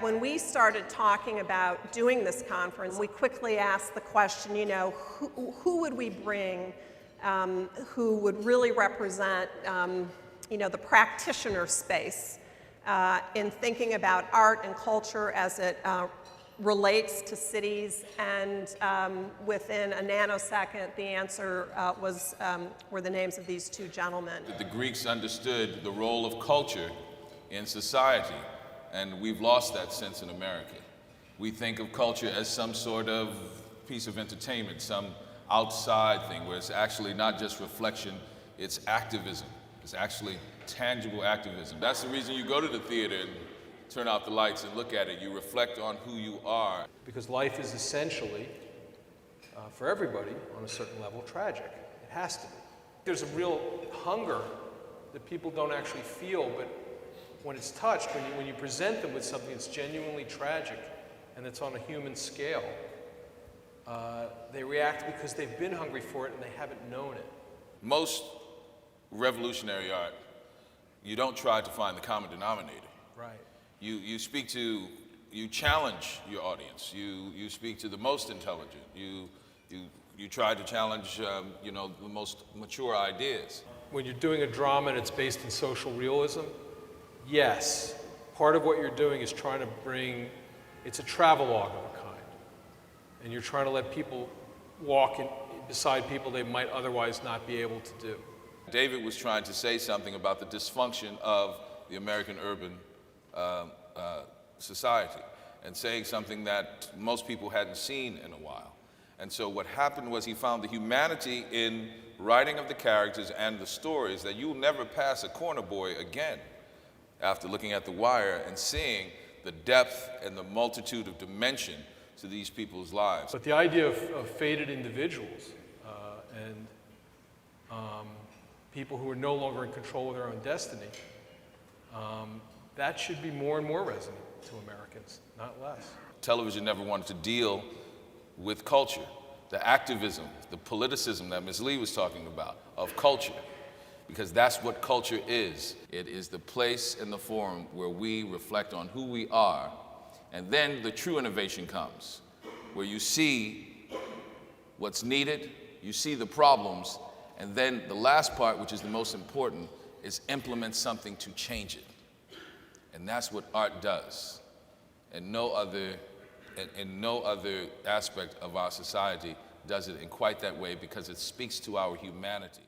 When we started talking about doing this conference, we quickly asked the question, who would we bring who would really represent, the practitioner space in thinking about art and culture as it relates to cities, and within a nanosecond, the answer were the names of these two gentlemen. The Greeks understood the role of culture in society, and we've lost that sense in America. We think of culture as some sort of piece of entertainment, some outside thing, where it's actually not just reflection, it's activism. It's actually tangible activism. That's the reason you go to the theater and turn out the lights and look at it. You reflect on who you are. Because life is essentially, for everybody, on a certain level, tragic. It has to be. There's a real hunger that people don't actually feel, but when it's touched, when you present them with something that's genuinely tragic and that's on a human scale, they react because they've been hungry for it and they haven't known it. Most revolutionary art, you don't try to find the common denominator. Right. You challenge your audience. You speak to the most intelligent. You try to challenge, the most mature ideas. When you're doing a drama and it's based in social realism, yes, part of what you're doing is trying to bring, it's a travelogue of a kind. And you're trying to let people walk beside people they might otherwise not be able to do. David was trying to say something about the dysfunction of the American urban society, and saying something that most people hadn't seen in a while. And so what happened was he found the humanity in writing of the characters and the stories, that you'll never pass a corner boy again after looking at The Wire and seeing the depth and the multitude of dimension to these people's lives. But the idea of fated individuals and people who are no longer in control of their own destiny, that should be more and more resonant to Americans, not less. Television never wanted to deal with culture, the activism, the politicism that Ms. Lee was talking about of culture, because that's what culture is. It is the place and the forum where we reflect on who we are, and then the true innovation comes, where you see what's needed, you see the problems, and then the last part, which is the most important, is implement something to change it. And that's what art does. And no other aspect of our society does it in quite that way, because it speaks to our humanity.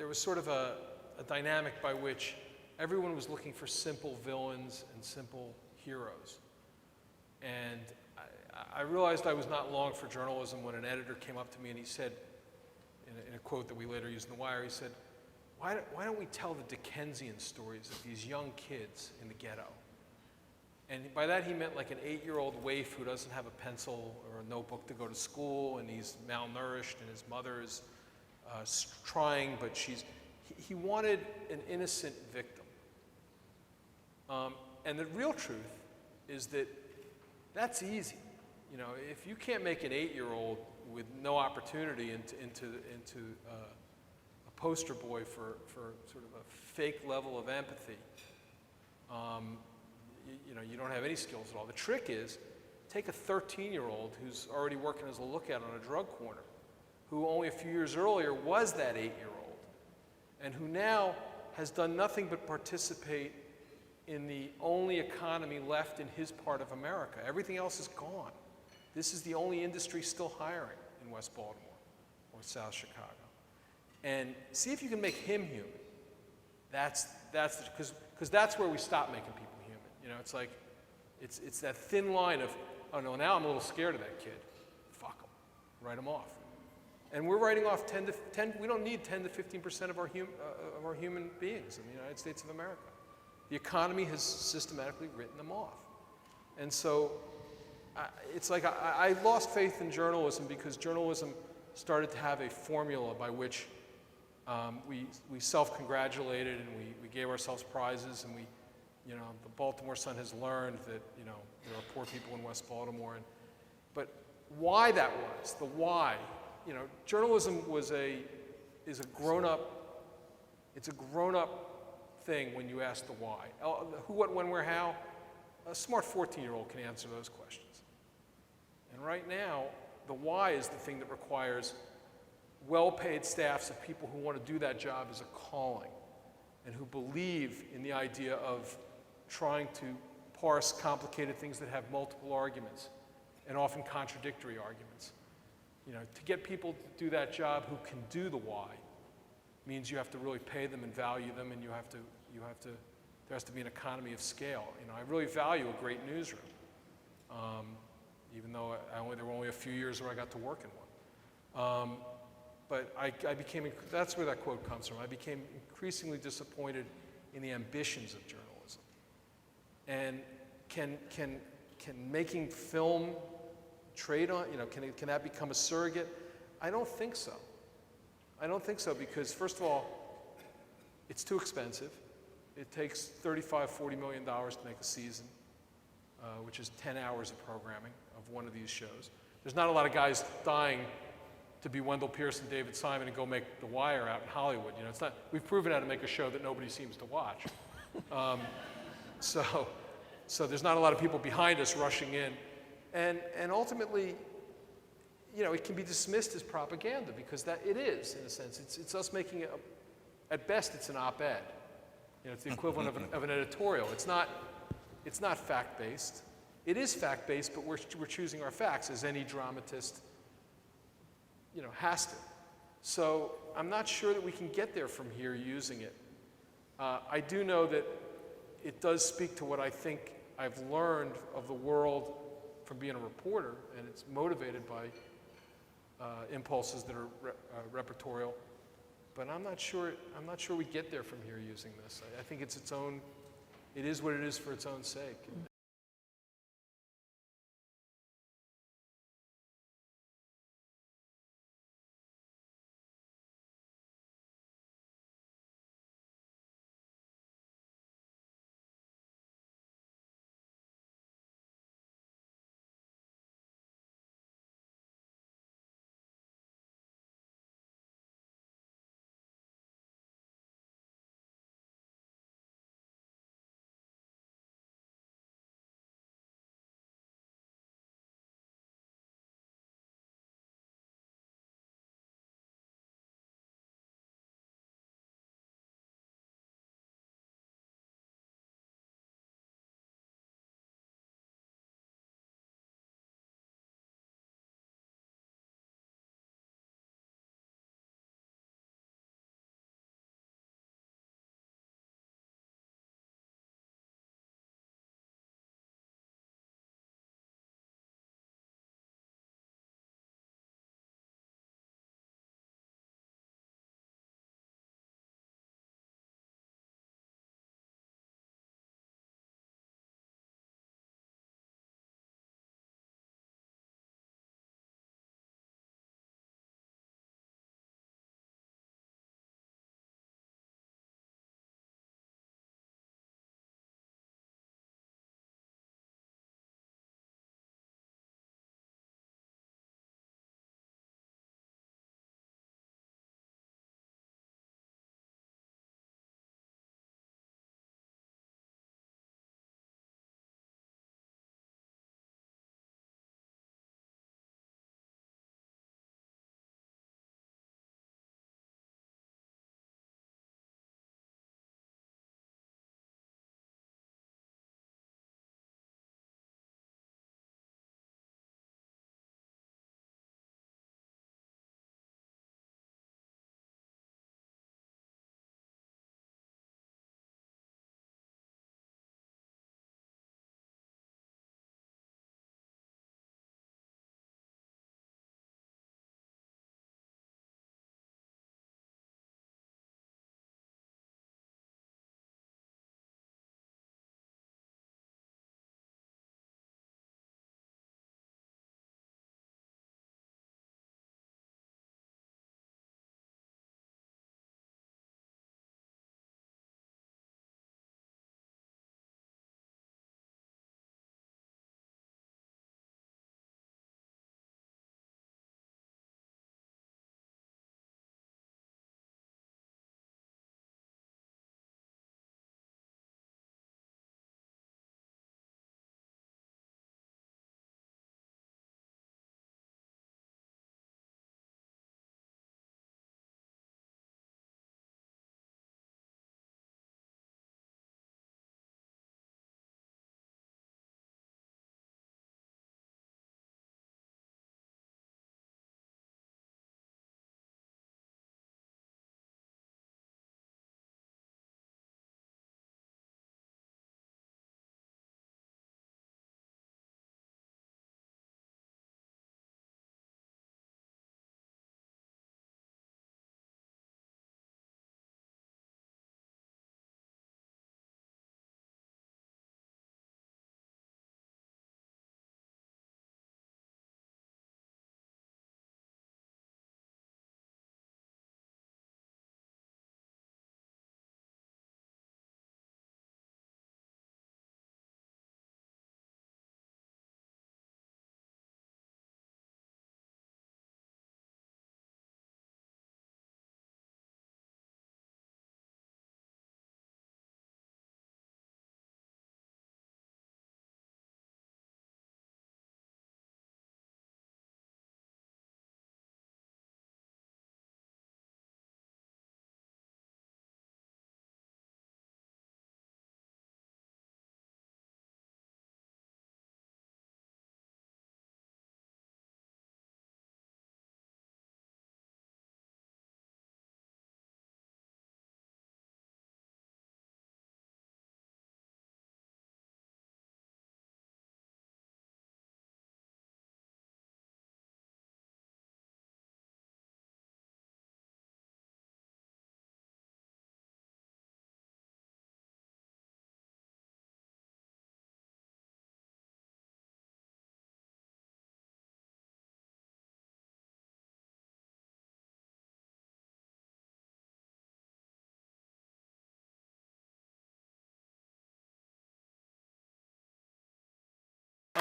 there was sort of a dynamic by which everyone was looking for simple villains and simple heroes. And I realized I was not long for journalism when an editor came up to me and he said, in a quote that we later used in The Wire, he said, why don't we tell the Dickensian stories of these young kids in the ghetto? And by that he meant like an 8-year-old waif who doesn't have a pencil or a notebook to go to school, and he's malnourished, and his mother is trying, but he wanted an innocent victim. And the real truth is that that's easy. You know, if you can't make an 8-year-old with no opportunity into a poster boy for sort of a fake level of empathy, you know, you don't have any skills at all. The trick is, take a 13-year-old who's already working as a lookout on a drug corner, who only a few years earlier was that 8-year-old, and who now has done nothing but participate in the only economy left in his part of America. Everything else is gone. This is the only industry still hiring in West Baltimore or South Chicago. And see if you can make him human. Because that's where we stop making people human. You know, it's like, it's that thin line of, oh no, now I'm a little scared of that kid. Fuck him, write him off. And we're writing off we don't need 10 to 15% of our human beings in the United States of America. The economy has systematically written them off. And so it's like I lost faith in journalism because journalism started to have a formula by which we self-congratulated and we gave ourselves prizes, and you know, the Baltimore Sun has learned that, you know, there are poor people in West Baltimore. But why that was, the why, you know, journalism is a grown-up, it's a grown-up thing when you ask the why. Who, what, when, where, how? A smart 14-year-old can answer those questions. And right now, the why is the thing that requires well-paid staffs of people who want to do that job as a calling and who believe in the idea of trying to parse complicated things that have multiple arguments and often contradictory arguments. You know, to get people to do that job who can do the why means you have to really pay them and value them, and there has to be an economy of scale. You know, I really value a great newsroom, even though there were only a few years where I got to work in one. But that's where that quote comes from. I became increasingly disappointed in the ambitions of journalism. And can making film trade on, you know, can that become a surrogate? I don't think so. I don't think so because, first of all, it's too expensive. It takes $35, $40 million to make a season, which is 10 hours of programming of one of these shows. There's not a lot of guys dying to be Wendell Pierce and David Simon and go make The Wire out in Hollywood. You know, it's not, we've proven how to make a show that nobody seems to watch. So there's not a lot of people behind us rushing in. And ultimately, you know, it can be dismissed as propaganda because that it is, in a sense. It's us making it, at best, it's an op-ed. You know, it's the equivalent of an editorial. It's not fact-based. It is fact-based, but we're choosing our facts, as any dramatist, you know, has to. So I'm not sure that we can get there from here using it. I do know that it does speak to what I think I've learned of the world from being a reporter, and it's motivated by impulses that are repertorial. But I'm not sure we get there from here using this. I think it's its own. It is what it is for its own sake.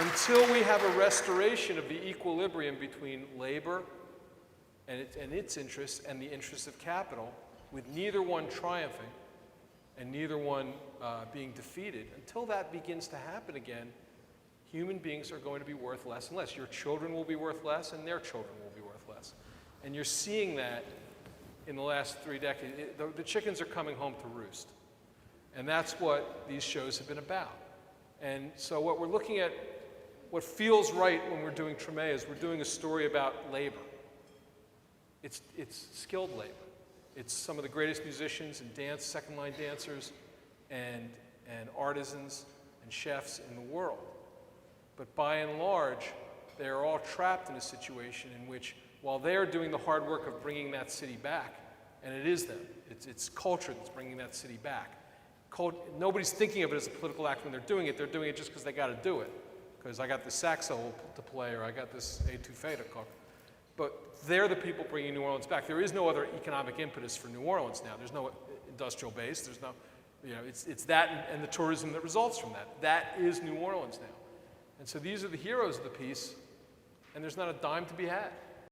until we have a restoration of the equilibrium between labor and its interests and the interests of capital, with neither one triumphing and neither one being defeated, until that begins to happen again, human beings are going to be worth less and less. Your children will be worth less, and their children will be worth less. And you're seeing that in the last 3 decades. The chickens are coming home to roost. And that's what these shows have been about. And so what we're looking at, what feels right when we're doing Treme is we're doing a story about labor. It's skilled labor. It's some of the greatest musicians and dance, second-line dancers, and artisans and chefs in the world. But by and large, they're all trapped in a situation in which, while they're doing the hard work of bringing that city back, and it is them, it's culture that's bringing that city back. Nobody's thinking of it as a political act when they're doing it just because they got to do it. Because I got this saxo to play, or I got this étouffée to cook. But they're the people bringing New Orleans back. There is no other economic impetus for New Orleans now. There's no industrial base. There's no, it's that and the tourism that results from that. That is New Orleans now. And so these are the heroes of the piece, and there's not a dime to be had.